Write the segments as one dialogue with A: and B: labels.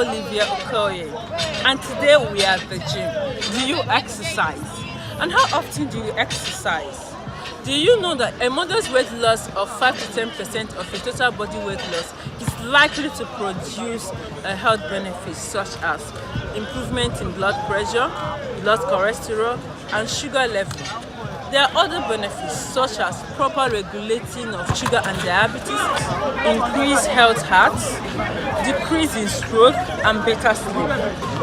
A: Olivia Okoye, and today we are at the gym. Do you exercise? And how often do you exercise? Do you know that a modest weight loss of 5 to 10% of your total body weight loss is likely to produce a health benefits such as improvement in blood pressure, blood cholesterol, and sugar level? There are other benefits such as proper regulating of sugar and diabetes, increased health hearts, decrease in stroke, and better sleep.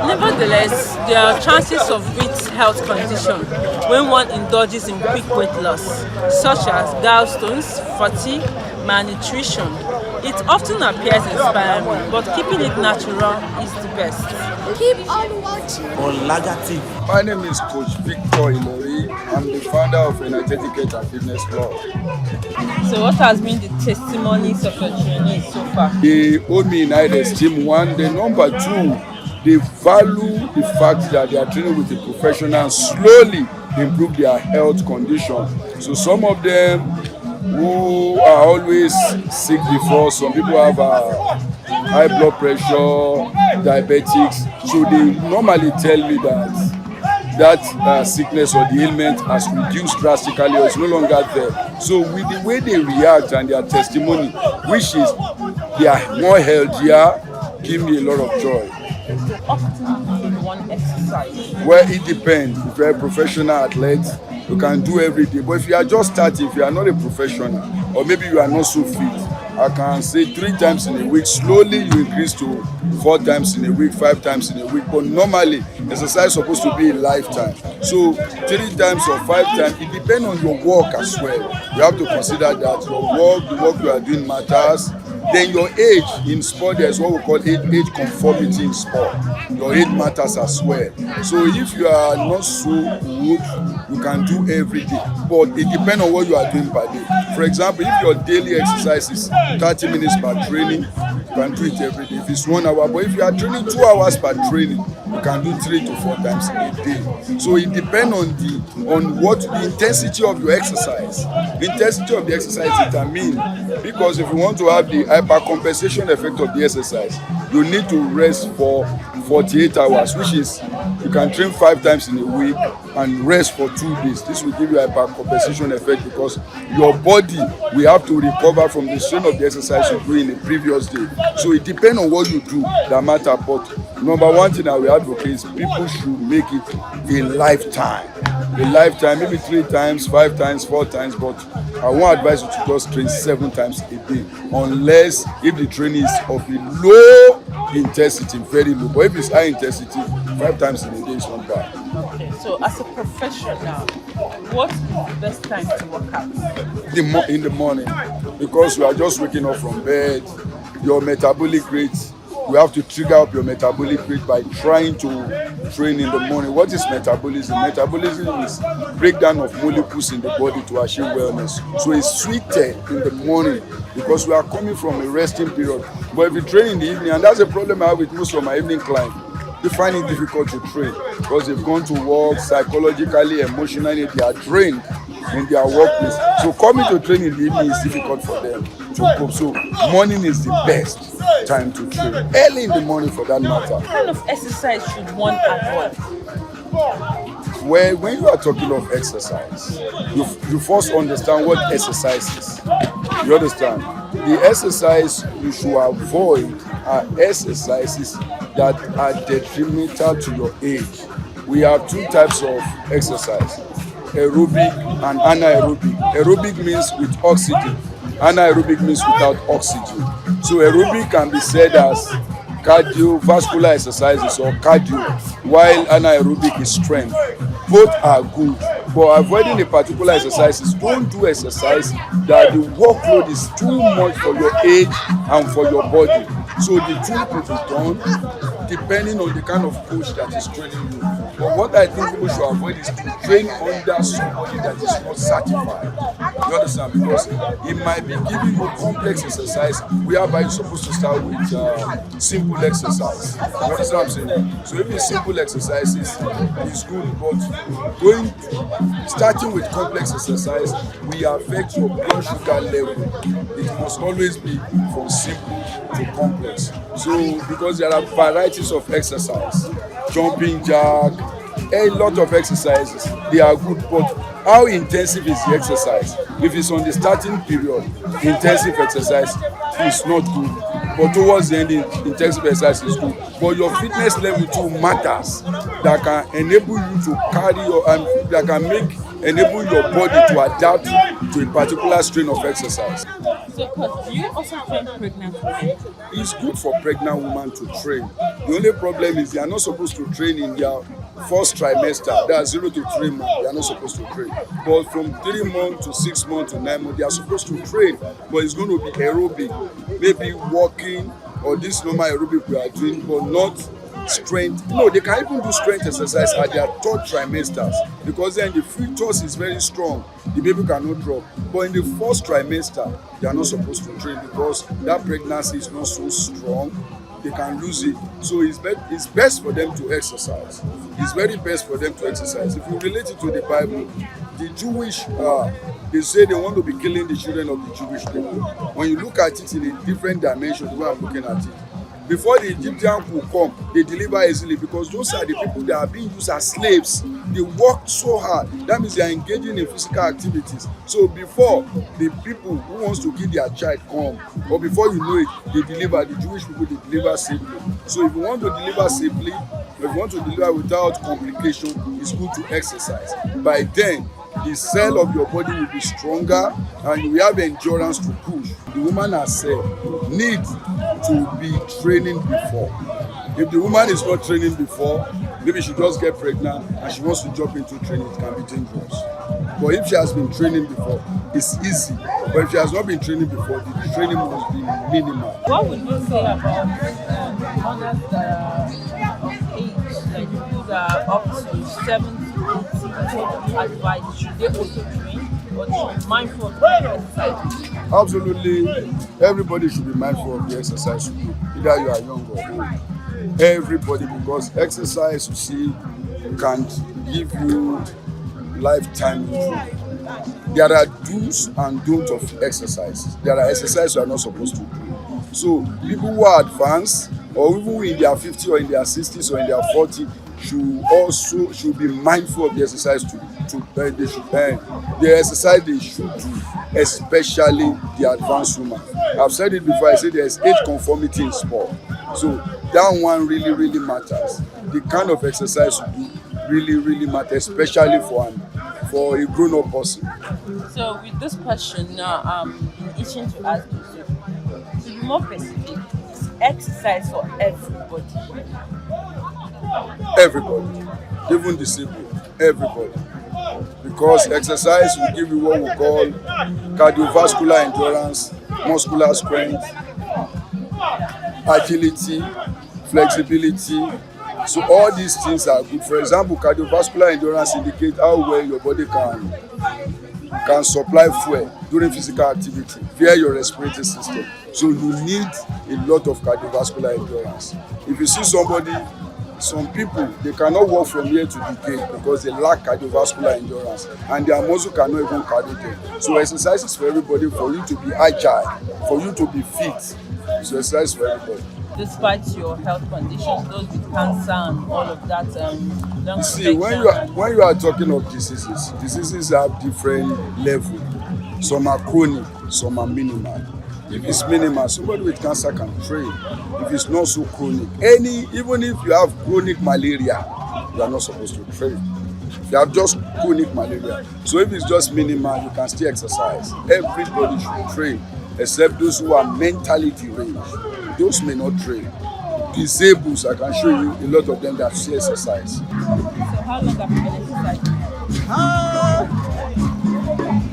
A: Nevertheless, there are chances of weak health conditions when one indulges in quick weight loss, such as gallstones, fatigue, malnutrition. It often appears inspiring, but keeping it natural is the best.
B: Keep on watching.
C: On Lagati.
D: My name is Coach Victor Ilori. I'm the founder of Energetic Health and Fitness Club.
A: So what has been the testimonies of your trainees so far?
D: They hold me in high esteem, one. The number two, they value the fact that they are training with a professional and slowly improve their health condition. So some of them who are always sick before, some people have high blood pressure, diabetics. So they normally tell me that sickness or the ailment has reduced drastically or is no longer there. So with the way they react and their testimony, which is they are more healthier, give me a lot of joy.
A: Often in one exercise.
D: Well, it depends. If you're a professional athlete, you can do every day. But if you are just starting, if you are not a professional, or maybe you are not so fit, I can say 3 times in a week. Slowly you increase to 4 times in a week, 5 times in a week. But normally, exercise is supposed to be a lifetime. So 3 times or 5 times, it depends on your work as well. You have to consider that your work, the work you are doing matters. Then your age in sport, there's what we call age conformity in sport. Your age matters as well. So if you are not so good, you can do every day. But it depends on what you are doing per day. For example, if your daily exercise is 30 minutes per training, you can do it every day. If it's 1 hour, but if you are training 2 hours per training, you can do 3 to 4 times a day. So it depends on what the intensity of your exercise. The intensity of the exercise determines, because if you want to have the hypercompensation effect of the exercise, you need to rest for 48 hours, which is you can train 5 times in a week and rest for 2 days. This will give you a hypercompensation effect because your body will have to recover from the strain of the exercise you do in the previous day. So it depends on what you do that matter. But number one thing I will advocate is people should make it a lifetime. A lifetime, maybe 3 times, 5 times, 4 times, but I won't advise you to just train 7 times a day, unless if the training is of a low intensity, very low. But if it's high intensity, 5 times in a day is not bad.
A: Okay, so as a professional, what is the best time to work out?
D: In the morning, because you are just waking up from bed, your metabolic rate, you have to trigger up your metabolic rate by trying to train in the morning. What is metabolism? Metabolism is breakdown of molecules in the body to achieve wellness. So it's sweeter in the morning because we are coming from a resting period. But if you train in the evening, and that's a problem I have with most of my evening clients, they find it difficult to train because they've gone to work psychologically, emotionally, they are drained in their workplace. So coming to train in the evening is difficult for them to cope. So morning is the best time to train. Early in the morning for that matter.
A: What kind of exercise should one avoid?
D: Well, when you are talking of exercise, you first understand what exercise is. You understand? The exercise you should avoid are exercises that are detrimental to your age. We have 2 types of exercise, aerobic and anaerobic. Aerobic means with oxygen. Anaerobic means without oxygen. So aerobic can be said as cardiovascular exercises or cardio, while anaerobic is strength. Both are good, but avoiding a particular exercises, don't do exercise that the workload is too much for your age and for your body. So the 2 could be done depending on the kind of coach that is training you. But what I think people should avoid is to train under somebody that is not certified. You understand? Because it might be giving you complex exercise whereby you're supposed to start with simple exercise. You understand what I'm saying? So if it's simple exercises, it's good, but starting with complex exercise will affect your blood sugar level. It must always be from simple to complex. So because there are varieties of exercise, jumping jack, a lot of exercises, they are good, but how intensive is the exercise? If it's on the starting period, intensive exercise is not good, but towards the end, intensive exercise is good. But your fitness level too matters, that can enable you to carry your that can enable your body to adapt to a particular strain of exercise.
A: So, do you also train pregnant women?
D: It's good for pregnant women to train. The only problem is they are not supposed to train in their first trimester. That's 0 to 3 months. They are not supposed to train. But from 3 months to 6 months to 9 months, they are supposed to train. But it's going to be aerobic, maybe walking or this normal aerobic we are doing, but not strength. No, they can even do strength exercise at their third trimesters, because then the fetus is very strong, the baby cannot drop. But in the first trimester, they are not supposed to train because that pregnancy is not so strong, they can lose it. So it's best for them to exercise. It's very best for them to exercise. If you relate it to the Bible, the Jewish, they say they want to be killing the children of the Jewish people. When you look at it in a different dimension, the way I'm looking at it, before the Egyptians will come, they deliver easily, because those are the people that are being used as slaves. They work so hard. That means they are engaging in physical activities. So before the people who wants to kill their child come, or before you know it, they deliver. The Jewish people, they deliver safely. So if you want to deliver safely, if you want to deliver without complication, it's good to exercise. By then, the cell of your body will be stronger and you will have endurance to push. The woman herself needs to be training before. If the woman is not training before, maybe she just get pregnant and she wants to jump into training, it can be dangerous. But if she has been training before, it's easy. But if she has not been training before, the training must be minimal.
A: What would you say about mothers that are of age, like people that are up to 70, 80, what advice should they also train, or should be mindful of the exercise?
D: Absolutely, everybody should be mindful of the exercise you do, either you are young or old. Everybody, because exercise, you see, can give you lifetime improvement. There are do's and don'ts of exercise. There are exercises you are not supposed to do. So people who are advanced, or even in their 50s or in their 60s or in their 40s, should be mindful of the exercise the exercise they should do, especially the advanced woman. I've said it before, I said there's age conformity in sport. So that one really matters. The kind of exercise you do really matters, especially for a grown-up person.
A: So with this question now, I'm itching to ask you, to be more specific, is exercise for everybody?
D: Everybody, even disabled, everybody. Because exercise will give you what we call cardiovascular endurance, muscular strength, agility, flexibility. So all these things are good. For example, cardiovascular endurance indicates how well your body can supply fuel during physical activity via your respiratory system. So you need a lot of cardiovascular endurance. If you see some people, they cannot walk from here to the gate because they lack cardiovascular endurance and their muscle cannot even carry them. So exercise is for everybody, for you to be agile, for you to be fit. So exercise for everybody.
A: Despite your health conditions, those with cancer and all of that, don't
D: see, when you are talking of diseases have different levels. Some are chronic, some are minimal. If it's minimal, somebody with cancer can train. If it's not so chronic, even if you have chronic malaria, you are not supposed to train. You have just chronic malaria. So if it's just minimal, you can still exercise. Everybody should train, except those who are mentally deranged. Those may not train. Disabled, I can show you a lot of them that still exercise.
A: So how long have you been exercising?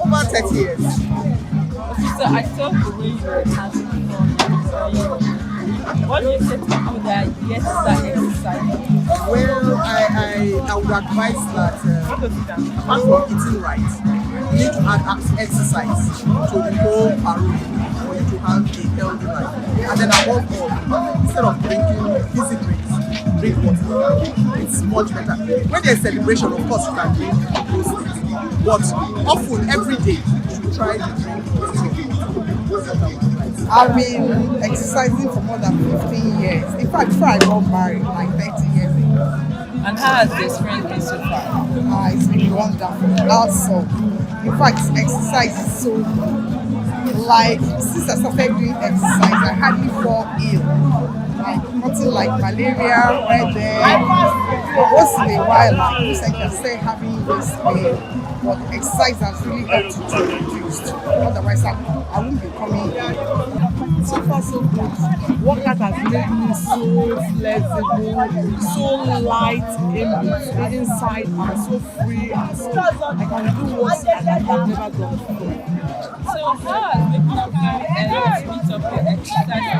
C: Over 30 years.
A: So I saw the way you were asking what do you say to people that are yet to start exercising?
C: Well, I would advise that first of all, eating right. need to add exercise to the whole parole for you to have a healthy life. And then above all, instead of drinking fizzy drinks, drink water. It's much better. When there's celebration, of course, you can drink those things. But often, every day, you should try to drink water.
E: I've been exercising for more than 15 years. In fact, before I got married, like 30 years ago.
A: And how has the experience been so far?
E: It's been wonderful. Also, in fact, exercise is so like since I started doing exercise, I hardly fall ill. Like nothing like malaria, weather. Once in a while, like I can stay having this pain. But exercise has really helped to reduce. Otherwise, I wouldn't be coming here.
C: So far, so good. Workout has made me so flexible, so light inside, and so free, and so I can do what I have never done before.
A: So how has making up your meet up your exercise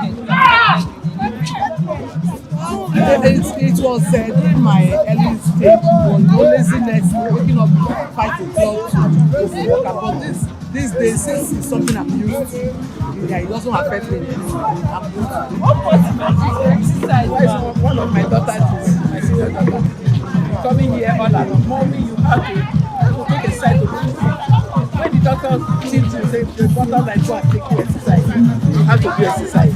C: It was during my early stage, was no laziness, waking up 5 o'clock to work out. But these days, since it's something I'm used to, yeah, it doesn't affect me. I'm used to it.
A: What motivates you to exercise?
C: One of my daughters, my senior daughter, coming here all along, mommy, you have to take a side to do. When the doctor seems to say, the doctor like, go and take your exercise, you have to do exercise.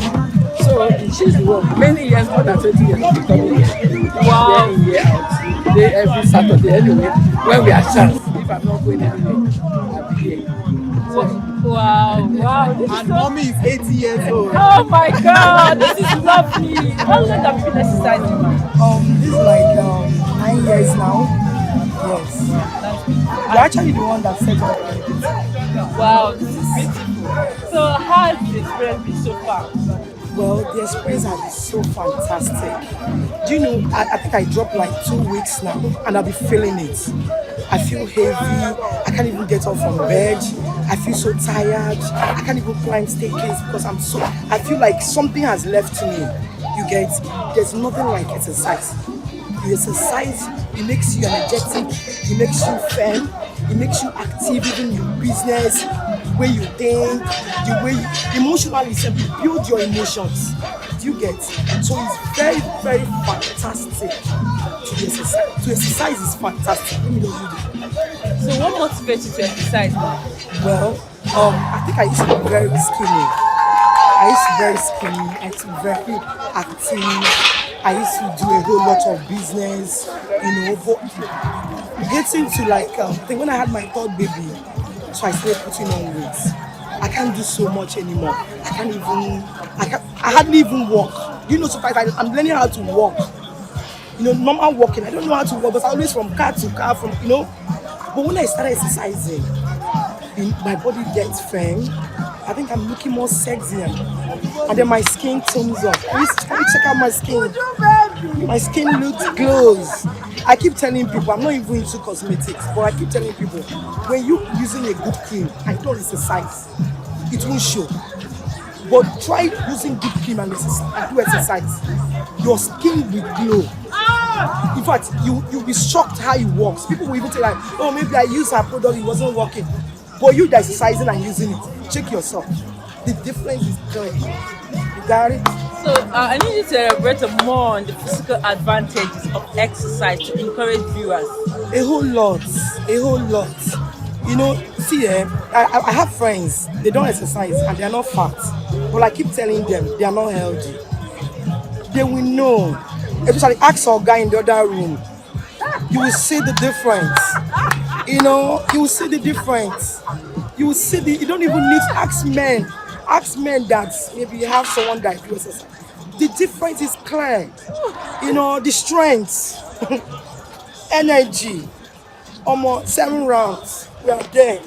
C: So she's the one. Many years, more than 20 years, she's coming here.
A: Wow.
C: Year in, year out. Day every Saturday. Anyway, when we have chance, if I'm not going anywhere, I'll be here.
A: Wow.
C: And mommy is 80 years old.
A: Oh my God, this is lovely. How long have you been exercising now?
E: This is like 9 years now. Yes. You're actually the one that set up it.
A: Wow, this is beautiful. So how has the experience been so far?
E: Well, the experience has been so fantastic. Do you know, I think I dropped like 2 weeks now and I'll be feeling it. I feel heavy, I can't even get up from bed, I feel so tired, I can't even climb staircase because I feel like something has left me. You get, there's nothing like exercise. You exercise, it makes you energetic, it makes you firm, it makes you active even in your business, the way you think, the way you emotionally you build your emotions. Do you get? So it's very, very fantastic to exercise. To exercise is fantastic. Let me know you do.
A: So what motivates you to exercise now?
E: Well, I think I used to be very skinny. I used to be very active. I used to do a whole lot of business, but getting to like, I think when I had my third baby, so I started putting on weight. I can't do so much anymore. I hardly even walk. You know, so I'm learning how to walk. Normal walking, I don't know how to walk, but I always from car to car, But when I started exercising, my body gets firm. I think I'm looking more sexy, and then my skin tones up. Can you check out my skin? My skin looks glows. I keep telling people, I'm not even into cosmetics, but I keep telling people, when you're using a good cream and don't exercise, it won't show. But try using good cream and do exercise. Your skin will glow. In fact, you'll be shocked how it works. People will even say like, oh, maybe I used her product, it wasn't working. But you exercising and using it, check yourself. The difference is clear. You got it?
A: So I need you to elaborate more on the physical advantages of exercise to encourage viewers.
E: A whole lot. See, I have friends, they don't exercise and they are not fat. But I keep telling them they are not healthy. They will know. Especially ask our guy in the other room. You will see the difference. You will see the difference. You don't even need to ask men. Ask men that maybe you have someone that do exercise. The difference is clear. The strength, energy. Almost 7 rounds. We are there.